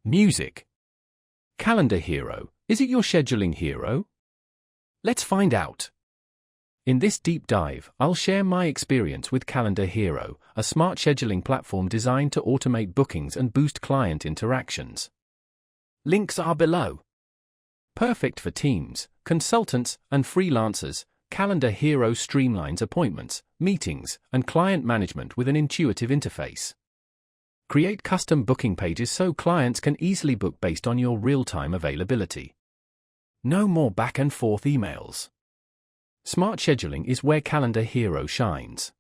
Music. CalendarHero, is it your scheduling hero? Let's find out. In this deep dive, I'll share my experience with CalendarHero, a smart scheduling platform designed to automate bookings and boost client interactions. Links are below. Perfect for teams, consultants, and freelancers, CalendarHero streamlines appointments, meetings, and client management with an intuitive interface. Create custom booking pages so clients can easily book based on your real-time availability. No more back-and-forth emails. Smart scheduling is where CalendarHero shines.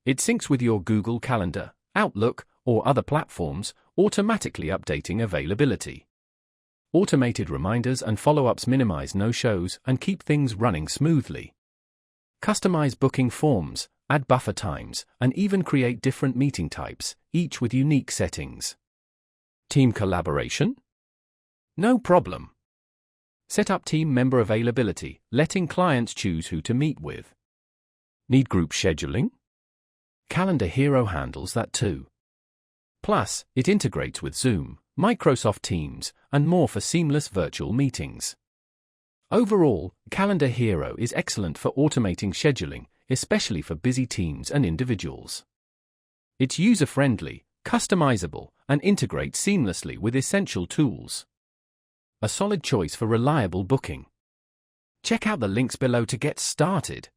It syncs with your Google Calendar, Outlook, or other platforms, automatically updating availability. Automated reminders and follow-ups minimize no-shows and keep things running smoothly. Customize booking forms, add buffer times, and even create different meeting types, each with unique settings. Team collaboration? No problem. Set up team member availability, letting clients choose who to meet with. Need group scheduling? CalendarHero handles that too. Plus, it integrates with Zoom, Microsoft Teams, and more for seamless virtual meetings. Overall, CalendarHero is excellent for automating scheduling, especially for busy teams and individuals. It's user-friendly, customizable, and integrates seamlessly with essential tools. A solid choice for reliable booking. Check out the links below to get started.